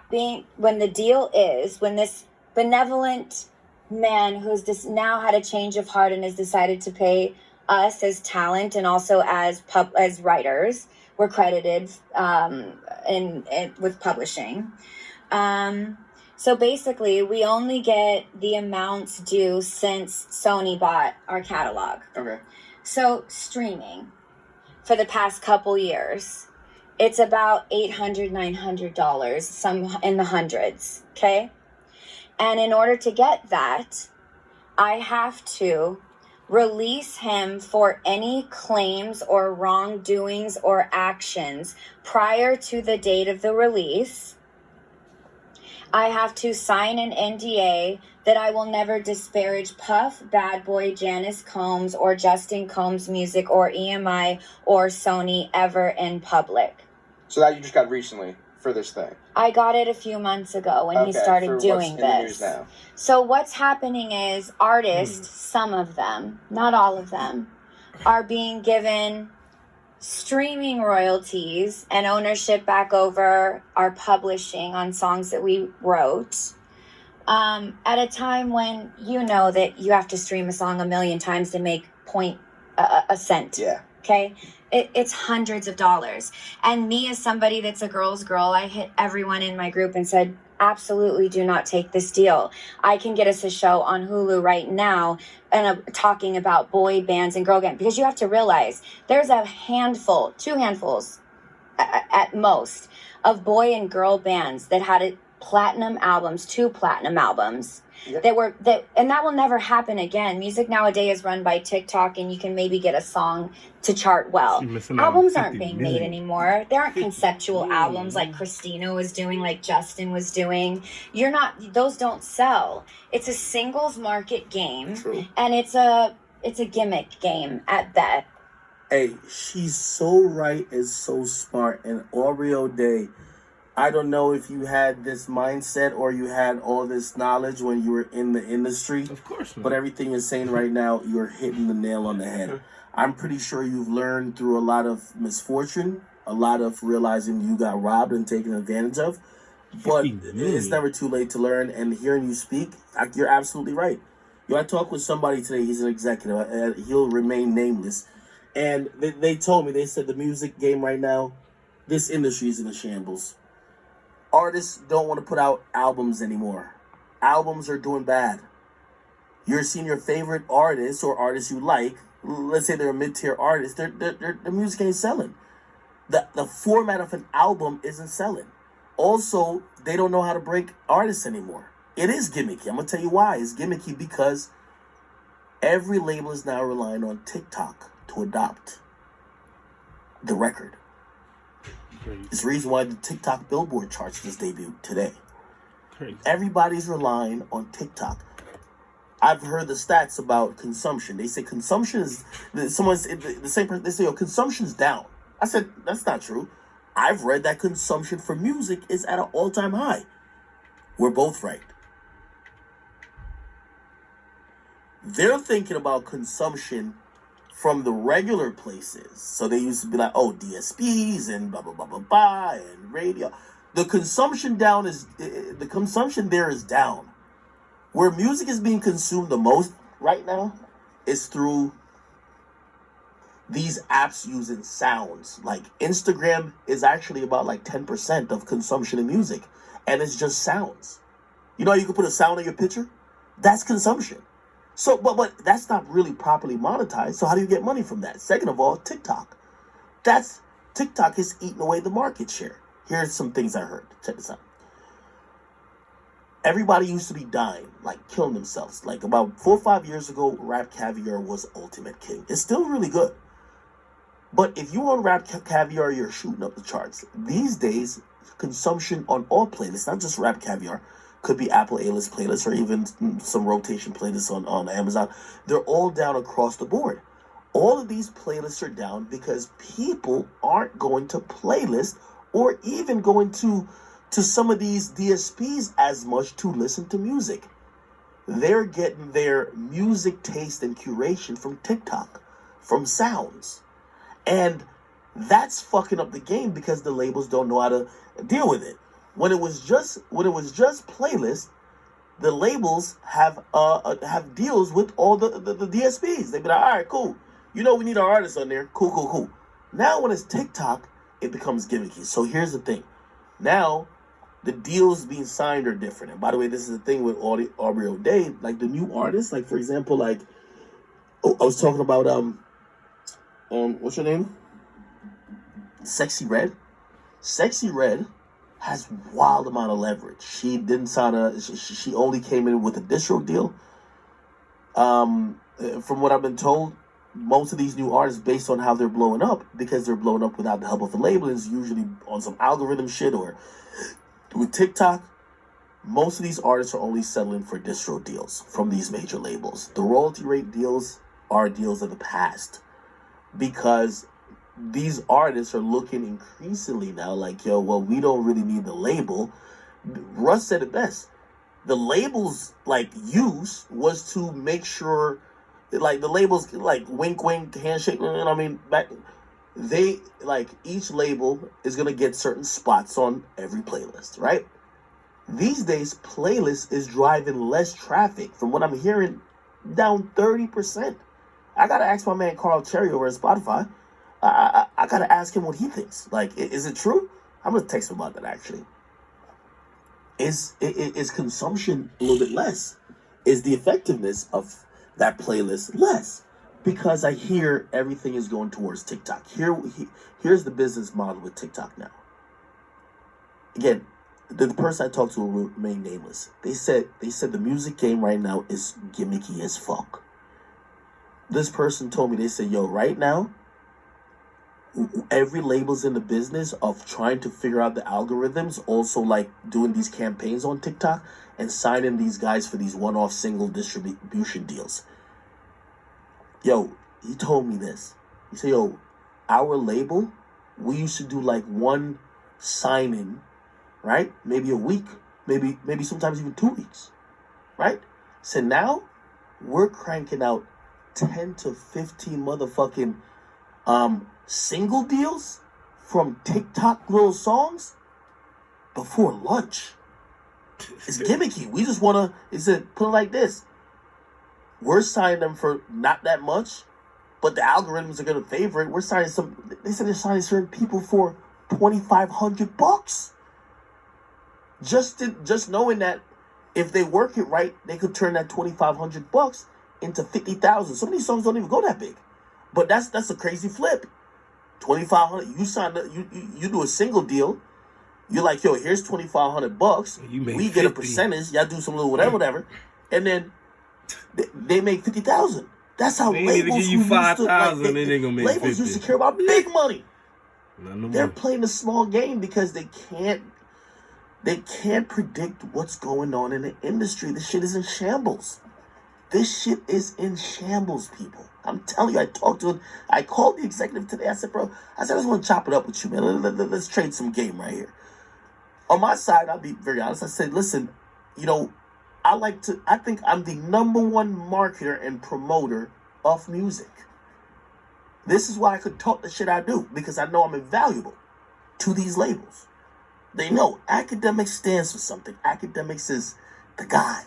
when the deal is, when this benevolent man who's just now had a change of heart and has decided to pay us as talent and also as writers, we're credited with publishing. So basically, we only get the amounts due since Sony bought our catalog. Okay. So streaming for the past couple years, it's about $800, $900, some in the hundreds, okay? And in order to get that, I have to release him for any claims or wrongdoings or actions prior to the date of the release. I have to sign an NDA that I will never disparage Puff, Bad Boy, Janice Combs, or Justin Combs' music or EMI or Sony ever in public. So that you just got recently for this thing? I got it a few months ago when he started doing this. In the news now? So what's happening is artists, some of them, not all of them, are being given streaming royalties and ownership back over our publishing on songs that we wrote at a time when you know that you have to stream a song 1 million times to make a cent. Yeah. Okay? It's hundreds of dollars. And me as somebody that's a girl's girl, I hit everyone in my group and said, absolutely do not take this deal. I can get us a show on Hulu right now and talking about boy bands and girl bands, because you have to realize there's a handful, 2 handfuls at most, of boy and girl bands that had platinum albums, 2 platinum albums. Yep. And that will never happen again. Music nowadays is run by TikTok, and you can maybe get a song to chart well. Albums aren't being made anymore. There aren't conceptual albums like Christina was doing, like Justin was doing. Those don't sell. It's a singles market game. True. And it's a gimmick game at best. Hey, she's so right and so smart. And Oreo Day, I don't know if you had this mindset or you had all this knowledge when you were in the industry. Of course not. But everything you're saying right now, you're hitting the nail on the head. I'm pretty sure you've learned through a lot of misfortune, a lot of realizing you got robbed and taken advantage of. But it's never too late to learn. And hearing you speak, you're absolutely right. I talked with somebody today. He's an executive. He'll remain nameless. And they told me, they said the music game right now, this industry is in a shambles. Artists don't want to put out albums anymore. Albums are doing bad. You're seeing your favorite artists or artists you like, let's say they're a mid-tier artist, their music ain't selling. The format of an album isn't selling. Also, they don't know how to break artists anymore. It is gimmicky. I'm going to tell you why. It's gimmicky because every label is now relying on TikTok to adopt the record. It's the reason why the TikTok Billboard charts just debuted today. Crazy. Everybody's relying on TikTok. I've heard the stats about consumption. They say consumption is the same person. They say consumption's down. I said that's not true. I've read that consumption for music is at an all-time high. We're both right. They're thinking about consumption from the regular places. So they used to be like, oh, DSPs and blah, blah, blah, blah, blah, and radio. The consumption there is down. Where music is being consumed the most right now is through these apps using sounds. Like Instagram is actually about like 10% of consumption of music. And it's just sounds. You know how you can put a sound on your picture? That's consumption. So, but that's not really properly monetized. So how do you get money from that? Second of all, TikTok. TikTok is eating away the market share. Here's some things I heard. Check this out. Everybody used to be dying, like killing themselves. Like about 4 or 5 years ago, Rap Caviar was Ultimate King. It's still really good. But if you on Rap Caviar, you're shooting up the charts. These days, consumption on all playlists, not just Rap Caviar, could be Apple A-list playlists or even some rotation playlists on Amazon. They're all down across the board. All of these playlists are down because people aren't going to playlists or even going to some of these DSPs as much to listen to music. They're getting their music taste and curation from TikTok, from sounds. And that's fucking up the game because the labels don't know how to deal with it. When it was just playlists, the labels have deals with all the DSPs. They be like, all right, cool. You know we need our artists on there. Cool. Now when it's TikTok, it becomes gimmicky. So here's the thing. Now the deals being signed are different. And by the way, this is the thing with Aubrey O'Day. Like the new artists, like for example, like I was talking about what's her name? Sexy Red. Sexy Red has wild amount of leverage. She didn't sign she only came in with a distro deal. From what I've been told, most of these new artists, based on how they're blowing up, because they're blowing up without the help of a label, is usually on some algorithm shit or with TikTok. Most of these artists are only settling for distro deals from these major labels. The royalty rate deals are deals of the past, because these artists are looking increasingly now like, yo, well, we don't really need the label. Russ said it best. The labels like use was to make sure, like the labels like wink, handshake. You know what I mean? They like each label is gonna get certain spots on every playlist, right? These days, playlist is driving less traffic. From what I'm hearing, down 30%. I gotta ask my man Carl Cherry over at Spotify. I gotta ask him what he thinks. Like, is it true? I'm gonna text him about that actually. Is consumption a little bit less? Is the effectiveness of that playlist less? Because I hear everything is going towards TikTok. Here's the business model with TikTok now. Again, the person I talked to will remain nameless. They said the music game right now is gimmicky as fuck. This person told me, they said, yo, right now, every label's in the business of trying to figure out the algorithms, also like doing these campaigns on TikTok and signing these guys for these one-off single distribution deals. Yo, he told me this. He said, yo, our label, we used to do like one signing, right? Maybe a week, maybe sometimes even 2 weeks, right? So now we're cranking out 10 to 15 motherfucking single deals from TikTok little songs before lunch. It's gimmicky. We just want to, he said, put it like this. We're signing them for not that much, but the algorithms are going to favor it. We're signing they said they're signing certain people for $2,500. Just knowing that if they work it right, they could turn that $2,500 into 50,000. Some of these songs don't even go that big, but that's a crazy flip. 2,500. You sign up. You do a single deal. You're like, yo, here's $2,500. We get a percentage. Y'all do some little whatever, and then they make 50,000. That's how they labels give you 5,000. Like, they gonna make labels 50. used to care about big money. No They're more. playing a small game because they can't predict what's going on in the industry. This shit is in shambles. This shit is in shambles, people. I'm telling you, I called the executive today. I said, bro, I just want to chop it up with you, man. Let's trade some game right here. On my side, I'll be very honest. I said, listen, you know, I think I'm the number one marketer and promoter of music. This is why I could talk the shit I do, because I know I'm invaluable to these labels. They know Akademiks stands for something. Akademiks is the guy.